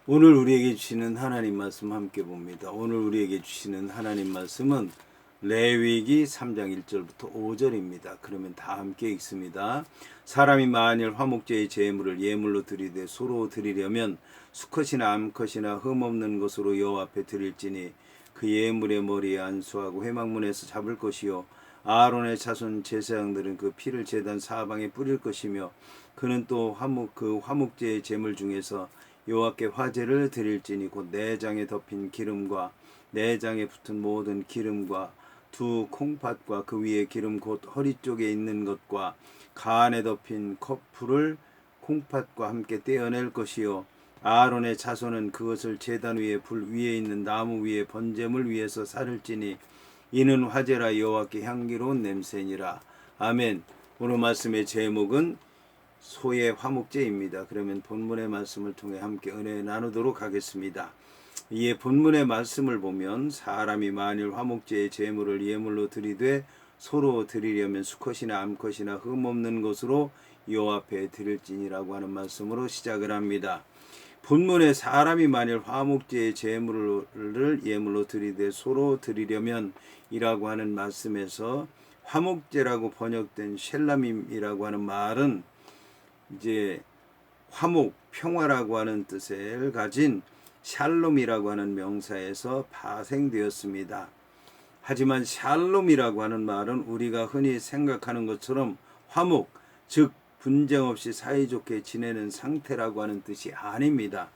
오늘 우리에게 주시는 하나님 말씀 함께 봅니다. 오늘 우리에게 주시는 하나님 말씀은 레위기 3장 1절부터 5절입니다. 그러면 다 함께 읽습니다. 사람이 만일 화목제의 제물을 예물로 드리되 소로 드리려면 수컷이나 암컷이나 흠없는 것으로 여호와 앞에 드릴지니 그 예물의 머리에 안수하고 회막문에서 잡을 것이요 아론의 자손 제사장들은 그 피를 제단 사방에 뿌릴 것이며 그는 또 화목제의 제물 중에서 여호와께 화제를 드릴지니 곧 내장에 덮인 기름과 내장에 붙은 모든 기름과 두 콩팥과 그 위에 기름 곧 허리 쪽에 있는 것과 간에 덮인 커플을 콩팥과 함께 떼어낼 것이요 아론의 자손은 그것을 제단 위에 불 위에 있는 나무 위에 번제물 위에서 사를지니 이는 화제라 여호와께 향기로운 냄새니라. 아멘. 오늘 말씀의 제목은 소의 화목제입니다. 그러면 본문의 말씀을 통해 함께 은혜 나누도록 하겠습니다. 이에 본문의 말씀을 보면 사람이 만일 화목제의 제물을 예물로 드리되 소로 드리려면 수컷이나 암컷이나 흠없는 것으로 여호와 앞에 드릴지니라고 하는 말씀으로 시작을 합니다. 본문에 사람이 만일 화목제의 제물을 예물로 드리되 소로 드리려면 이라고 하는 말씀에서 화목제라고 번역된 셸람임이라고 하는 말은 이제 화목, 평화라고 하는 뜻을 가진 샬롬이라고 하는 명사에서 파생되었습니다. 하지만 샬롬이라고 하는 말은 우리가 흔히 생각하는 것처럼 화목, 즉 분쟁 없이 사이좋게 지내는 상태라고 하는 뜻이 아닙니다.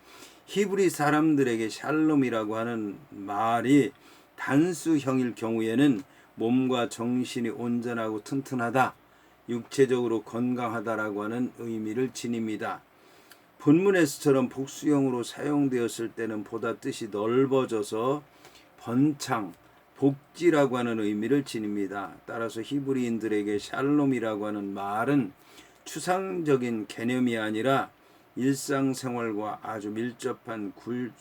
히브리 사람들에게 샬롬이라고 하는 말이 단수형일 경우에는 몸과 정신이 온전하고 튼튼하다, 육체적으로 건강하다라고 하는 의미를 지닙니다. 본문에서처럼 복수형으로 사용되었을 때는 보다 뜻이 넓어져서 번창, 복지라고 하는 의미를 지닙니다. 따라서 히브리인들에게 샬롬이라고 하는 말은 추상적인 개념이 아니라 일상생활과 아주 밀접한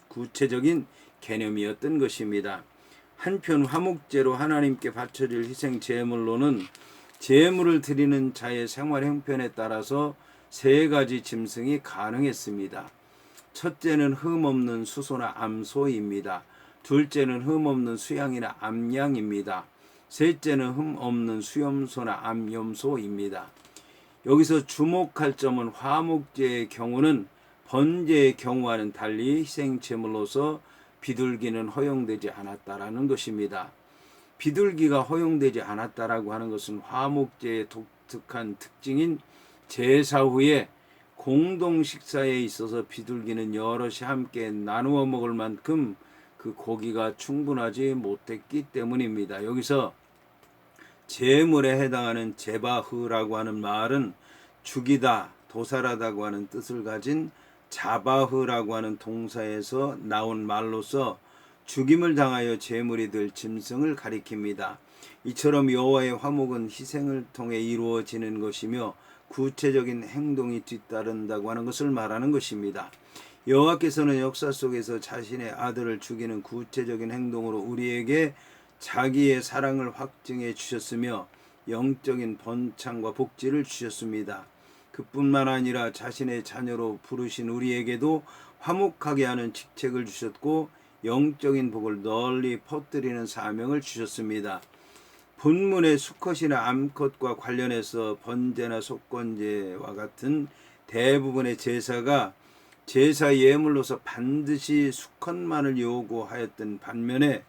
구체적인 개념이었던 것입니다. 한편 화목제로 하나님께 바쳐질 희생 제물로는 제물을 드리는 자의 생활 형편에 따라서 세 가지 짐승이 가능했습니다. 첫째는 흠없는 수소나 암소입니다. 둘째는 흠없는 수양이나 암양입니다. 셋째는 흠없는 수염소나 암염소입니다. 여기서 주목할 점은 화목제의 경우는 번제의 경우와는 달리 희생제물로서 비둘기는 허용되지 않았다라는 것입니다. 비둘기가 허용되지 않았다라고 하는 것은 화목제의 독특한 특징인 제사 후에 공동 식사에 있어서 비둘기는 여럿이 함께 나누어 먹을 만큼 그 고기가 충분하지 못했기 때문입니다. 여기서 제물에 해당하는 제바흐라고 하는 말은 죽이다, 도살하다고 하는 뜻을 가진 자바흐라고 하는 동사에서 나온 말로서 죽임을 당하여 제물이 될 짐승을 가리킵니다. 이처럼 여호와의 화목은 희생을 통해 이루어지는 것이며 구체적인 행동이 뒤따른다고 하는 것을 말하는 것입니다. 여호와께서는 역사 속에서 자신의 아들을 죽이는 구체적인 행동으로 우리에게 자기의 사랑을 확증해 주셨으며 영적인 번창과 복지를 주셨습니다. 그뿐만 아니라 자신의 자녀로 부르신 우리에게도 화목하게 하는 직책을 주셨고 영적인 복을 널리 퍼뜨리는 사명을 주셨습니다. 본문의 수컷이나 암컷과 관련해서 번제나 속건제와 같은 대부분의 제사가 제사 예물로서 반드시 수컷만을 요구하였던 반면에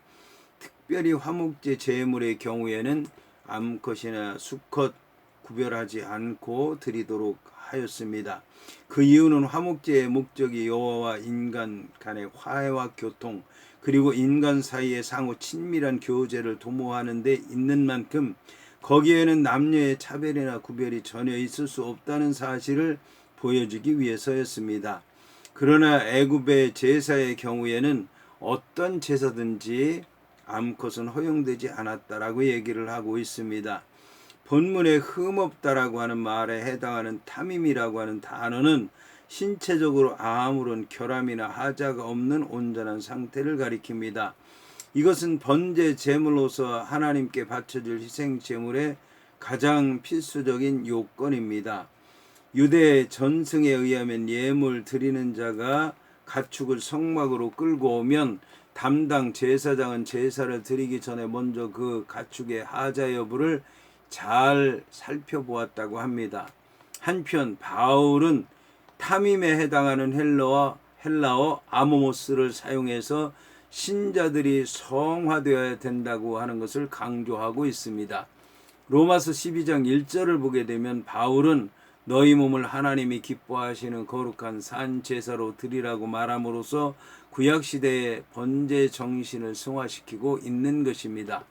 특별히 화목제 제물의 경우에는 암컷이나 수컷 구별하지 않고 드리도록 하였습니다. 그 이유는 화목제의 목적이 여호와와 인간 간의 화해와 교통, 그리고 인간 사이의 상호 친밀한 교제를 도모하는 데 있는 만큼 거기에는 남녀의 차별이나 구별이 전혀 있을 수 없다는 사실을 보여주기 위해서였습니다. 그러나 애굽의 제사의 경우에는 어떤 제사든지 암컷은 허용되지 않았다라고 얘기를 하고 있습니다. 본문에 흠없다라고 하는 말에 해당하는 탐임이라고 하는 단어는 신체적으로 아무런 결함이나 하자가 없는 온전한 상태를 가리킵니다. 이것은 번제 제물로서 하나님께 바쳐질 희생 제물의 가장 필수적인 요건입니다. 유대 전승에 의하면 예물 드리는 자가 가축을 성막으로 끌고 오면 담당 제사장은 제사를 드리기 전에 먼저 그 가축의 하자 여부를 잘 살펴보았다고 합니다. 한편 바울은 탐임에 해당하는 헬라어 아모모스를 사용해서 신자들이 성화되어야 된다고 하는 것을 강조하고 있습니다. 로마서 12장 1절을 보게 되면 바울은 너희 몸을 하나님이 기뻐하시는 거룩한 산 제사로 드리라고 말함으로써 구약시대의 번제 정신을 승화시키고 있는 것입니다.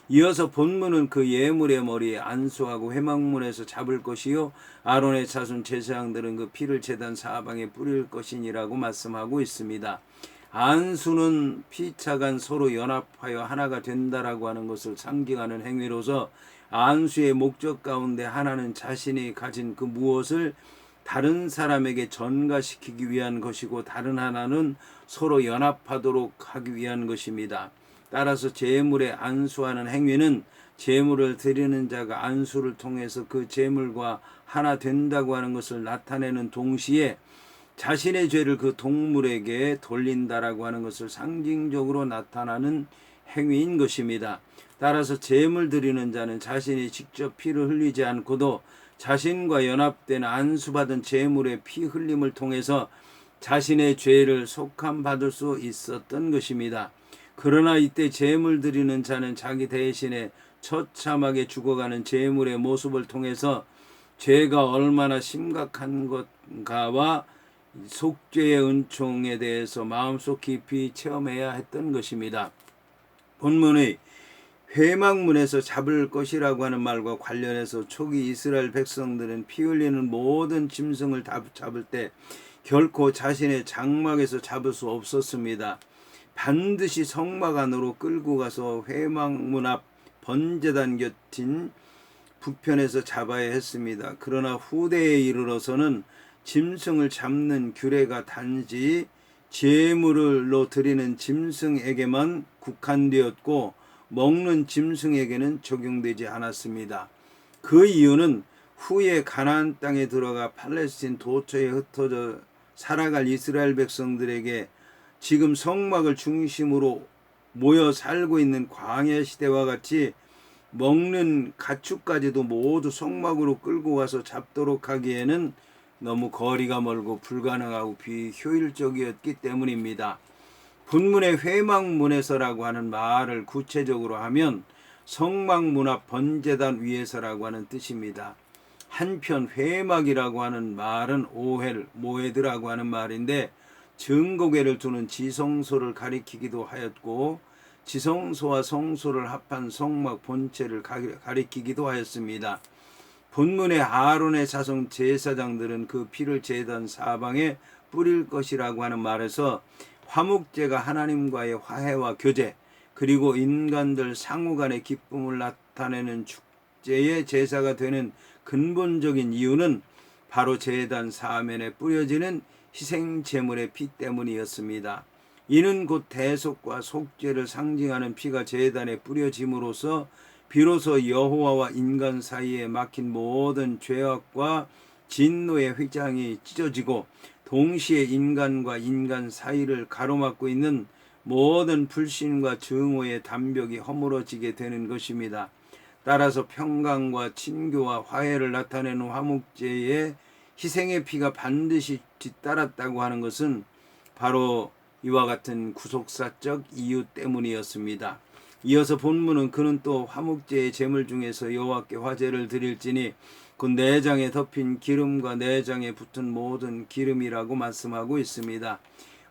이어서 본문은 그 예물의 머리에 안수하고 회막문에서 잡을 것이요 아론의 자손 제사장들은 그 피를 제단 사방에 뿌릴 것이니라고 말씀하고 있습니다. 안수는 피차간 서로 연합하여 하나가 된다라고 하는 것을 상징하는 행위로서 안수의 목적 가운데 하나는 자신이 가진 그 무엇을 다른 사람에게 전가시키기 위한 것이고 다른 하나는 서로 연합하도록 하기 위한 것입니다. 따라서 제물에 안수하는 행위는 제물을 드리는 자가 안수를 통해서 그 제물과 하나 된다고 하는 것을 나타내는 동시에 자신의 죄를 그 동물에게 돌린다라고 하는 것을 상징적으로 나타나는 행위인 것입니다. 따라서 제물 드리는 자는 자신이 직접 피를 흘리지 않고도 자신과 연합된 안수받은 제물의 피 흘림을 통해서 자신의 죄를 속함받을 수 있었던 것입니다. 그러나 이때 제물 드리는 자는 자기 대신에 처참하게 죽어가는 제물의 모습을 통해서 죄가 얼마나 심각한 것인가와 속죄의 은총에 대해서 마음속 깊이 체험해야 했던 것입니다. 본문의 회막문에서 잡을 것이라고 하는 말과 관련해서 초기 이스라엘 백성들은 피 흘리는 모든 짐승을 잡을 때 결코 자신의 장막에서 잡을 수 없었습니다. 반드시 성막 안으로 끌고 가서 회막문 앞 번제단 곁인 북편에서 잡아야 했습니다. 그러나 후대에 이르러서는 짐승을 잡는 규례가 단지 제물로 드리는 짐승에게만 국한되었고 먹는 짐승에게는 적용되지 않았습니다. 그 이유는 후에 가나안 땅에 들어가 팔레스틴 도처에 흩어져 살아갈 이스라엘 백성들에게 지금 성막을 중심으로 모여 살고 있는 광야 시대와 같이 먹는 가축까지도 모두 성막으로 끌고 가서 잡도록 하기에는 너무 거리가 멀고 불가능하고 비효율적이었기 때문입니다. 본문의 회막문에서라고 하는 말을 구체적으로 하면 성막문 앞 번제단 위에서라고 하는 뜻입니다. 한편 회막이라고 하는 말은 오헬, 모헤드라고 하는 말인데 증거궤를 두는 지성소를 가리키기도 하였고 지성소와 성소를 합한 성막 본체를 가리키기도 하였습니다. 본문의 아론의 자손 제사장들은 그 피를 제단 사방에 뿌릴 것이라고 하는 말에서 화목제가 하나님과의 화해와 교제 그리고 인간들 상호 간의 기쁨을 나타내는 축제의 제사가 되는 근본적인 이유는 바로 제단 사면에 뿌려지는 희생 제물의 피 때문이었습니다. 이는 곧 대속과 속죄를 상징하는 피가 제단에 뿌려짐으로써 비로소 여호와와 인간 사이에 막힌 모든 죄악과 진노의 휘장이 찢어지고 동시에 인간과 인간 사이를 가로막고 있는 모든 불신과 증오의 담벽이 허물어지게 되는 것입니다. 따라서 평강과 친교와 화해를 나타내는 화목제의 희생의 피가 반드시 뒤따랐다고 하는 것은 바로 이와 같은 구속사적 이유 때문이었습니다. 이어서 본문은 그는 또 화목제의 제물 중에서 여호와께 화제를 드릴지니 그 내장에 덮인 기름과 내장에 붙은 모든 기름이라고 말씀하고 있습니다.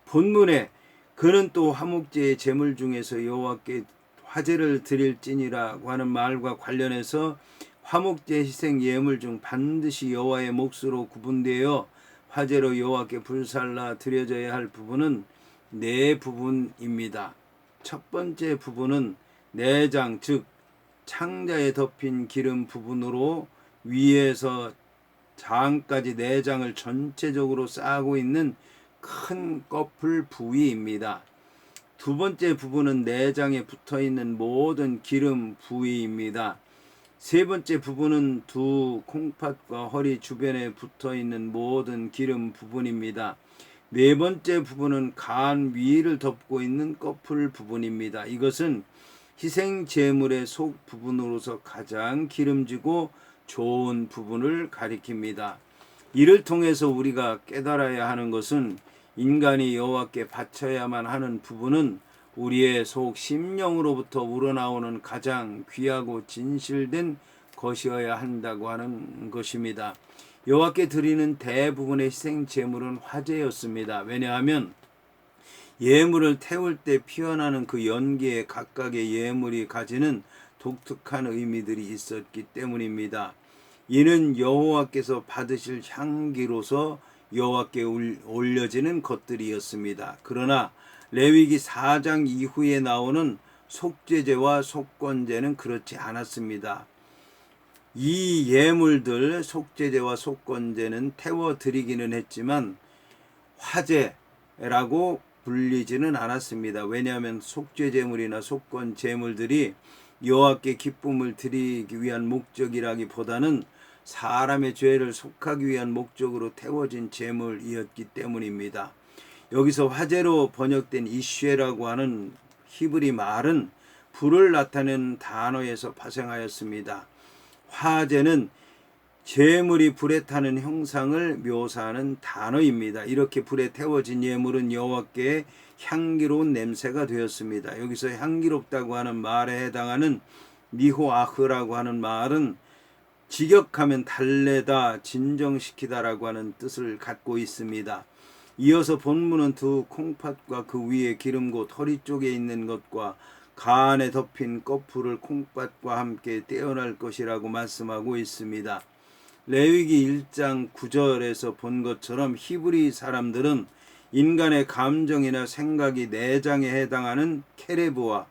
본문에 그는 또 화목제의 제물 중에서 여호와께 화제를 드릴지니라고 하는 말과 관련해서 화목제 희생 예물 중 반드시 여호와의 몫으로 구분되어 화제로 여호와께 불살라 드려져야 할 부분은 네 부분입니다. 첫 번째 부분은 내장 즉 창자에 덮인 기름 부분으로 위에서 장까지 내장을 전체적으로 싸고 있는 큰 꺼풀 부위입니다. 두 번째 부분은 내장에 붙어있는 모든 기름 부위입니다. 세 번째 부분은 두 콩팥과 허리 주변에 붙어있는 모든 기름 부분입니다. 네 번째 부분은 간 위를 덮고 있는 꺼풀 부분입니다. 이것은 희생 제물의 속 부분으로서 가장 기름지고 좋은 부분을 가리킵니다. 이를 통해서 우리가 깨달아야 하는 것은 인간이 여호와께 바쳐야만 하는 부분은 우리의 속 심령으로부터 우러나오는 가장 귀하고 진실된 것이어야 한다고 하는 것입니다. 여호와께 드리는 대부분의 희생 제물은 화제였습니다. 왜냐하면 예물을 태울 때 피어나는 그 연기에 각각의 예물이 가지는 독특한 의미들이 있었기 때문입니다. 이는 여호와께서 받으실 향기로서 여호와께 올려지는 것들이었습니다. 그러나 레위기 4장 이후에 나오는 속죄제와 속건제는 그렇지 않았습니다. 이 예물들 속죄제와 속건제는 태워 드리기는 했지만 화제라고 불리지는 않았습니다. 왜냐하면 속죄제물이나 속건제물들이 여호와께 기쁨을 드리기 위한 목적이라기보다는 사람의 죄를 속하기 위한 목적으로 태워진 제물이었기 때문입니다. 여기서 화제로 번역된 이쉐라고 하는 히브리 말은 불을 나타내는 단어에서 파생하였습니다. 화제는 제물이 불에 타는 형상을 묘사하는 단어입니다. 이렇게 불에 태워진 예물은 여호와께 향기로운 냄새가 되었습니다. 여기서 향기롭다고 하는 말에 해당하는 미호아흐라고 하는 말은 직역하면 달래다, 진정시키다라고 하는 뜻을 갖고 있습니다. 이어서 본문은 두 콩팥과 그 위에 기름고 허리 쪽에 있는 것과 간에 덮인 꺼풀을 콩팥과 함께 떼어날 것이라고 말씀하고 있습니다. 레위기 1장 9절에서 본 것처럼 히브리 사람들은 인간의 감정이나 생각이 내장에 해당하는 케레브와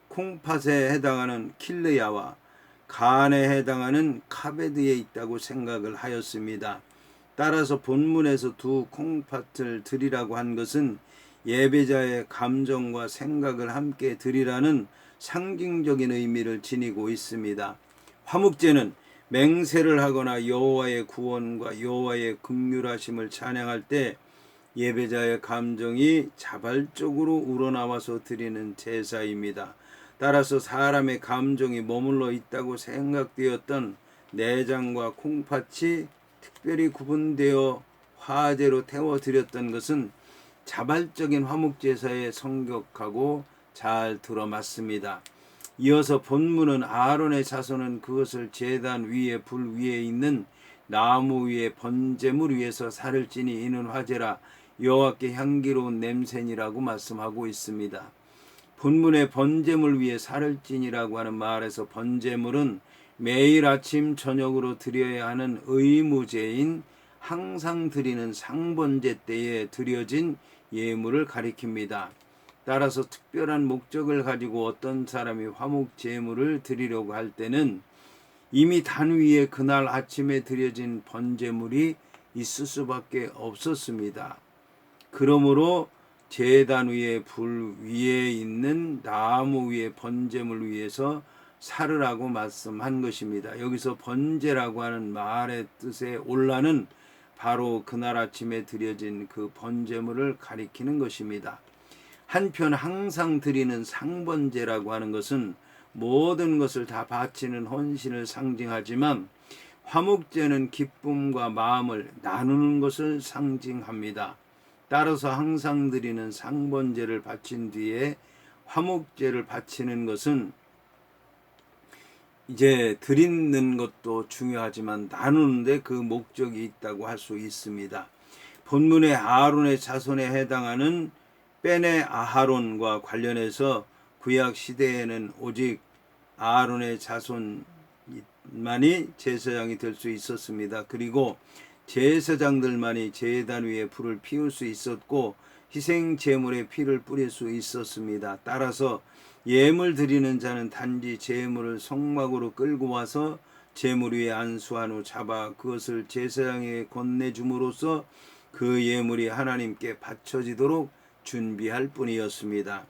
콩팥에 해당하는 킬레야와 간에 해당하는 카베드에 있다고 생각을 하였습니다. 따라서 본문에서 두 콩팥을 드리라고 한 것은 예배자의 감정과 생각을 함께 드리라는 상징적인 의미를 지니고 있습니다. 화목제는 맹세를 하거나 여호와의 구원과 여호와의 긍휼하심을 찬양할 때 예배자의 감정이 자발적으로 우러나와서 드리는 제사입니다. 따라서 사람의 감정이 머물러 있다고 생각되었던 내장과 콩팥이 특별히 구분되어 화제로 태워드렸던 것은 자발적인 화목제사에 성격하고 잘 들어맞습니다. 이어서 본문은 아론의 자손은 그것을 제단 위에 불 위에 있는 나무 위에 번제물 위에서 살을 찌니 이는 화제라 여호와께 향기로운 냄새니라고 말씀하고 있습니다. 본문의 번제물 위에 살을 찌니라고 하는 말에서 번제물은 매일 아침 저녁으로 드려야 하는 의무제인 항상 드리는 상번제 때에 드려진 예물을 가리킵니다. 따라서 특별한 목적을 가지고 어떤 사람이 화목 제물을 드리려고 할 때는 이미 단 위에 그날 아침에 드려진 번제물이 있을 수밖에 없었습니다. 그러므로 제단 위에 불 위에 있는 나무 위에 번제물 위에서 살으라고 말씀한 것입니다. 여기서 번제라고 하는 말의 뜻의 올라는 바로 그날 아침에 드려진 그 번제물을 가리키는 것입니다. 한편 항상 드리는 상번제라고 하는 것은 모든 것을 다 바치는 헌신을 상징하지만 화목제는 기쁨과 마음을 나누는 것을 상징합니다. 따라서 항상 드리는 상번제를 바친 뒤에 화목제를 바치는 것은 이제 드리는 것도 중요하지만 나누는데 그 목적이 있다고 할 수 있습니다. 본문의 아론의 자손에 해당하는 벤의 아하론과 관련해서 구약 시대에는 오직 아론의 자손만이 제사장이 될 수 있었습니다. 그리고 제사장들만이 제단 위에 불을 피울 수 있었고 희생 제물에 피를 뿌릴 수 있었습니다. 따라서 예물 드리는 자는 단지 제물을 성막으로 끌고 와서 제물 위에 안수한 후 잡아 그것을 제사장에게 건네줌으로써 그 예물이 하나님께 바쳐지도록 준비할 뿐이었습니다.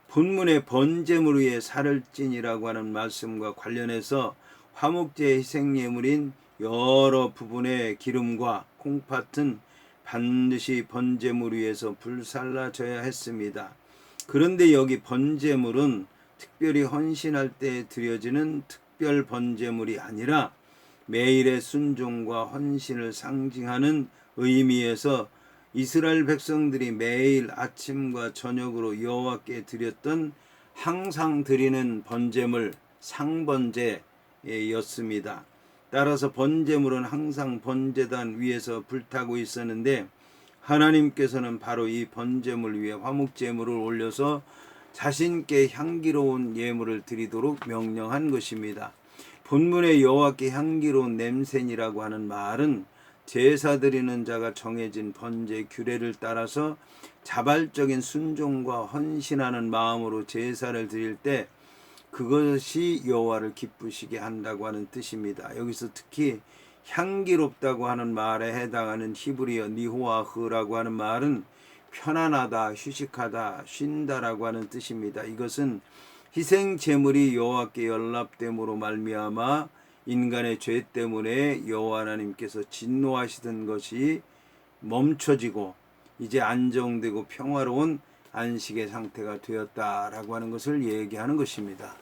본문의 번제물 위에 살을 찐이라고 하는 말씀과 관련해서 화목제의 희생 예물인 여러 부분의 기름과 콩팥은 반드시 번제물 위에서 불살라져야 했습니다. 그런데 여기 번제물은 특별히 헌신할 때 드려지는 특별 번제물이 아니라 매일의 순종과 헌신을 상징하는 의미에서 이스라엘 백성들이 매일 아침과 저녁으로 여호와께 드렸던 항상 드리는 번제물 상번제였습니다. 따라서 번제물은 항상 번제단 위에서 불타고 있었는데 하나님께서는 바로 이 번제물 위에 화목제물을 올려서 자신께 향기로운 예물을 드리도록 명령한 것입니다. 본문의 여호와께 향기로운 냄새니라고 하는 말은 제사 드리는 자가 정해진 번제 규례를 따라서 자발적인 순종과 헌신하는 마음으로 제사를 드릴 때 그것이 여호와를 기쁘시게 한다고 하는 뜻입니다. 여기서 특히 향기롭다고 하는 말에 해당하는 히브리어 니호아흐라고 하는 말은 편안하다, 휴식하다, 쉰다라고 하는 뜻입니다. 이것은 희생 제물이 여호와께 연락됨으로 말미암아 인간의 죄 때문에 여호와 하나님께서 진노하시던 것이 멈춰지고 이제 안정되고 평화로운 안식의 상태가 되었다라고 하는 것을 얘기하는 것입니다.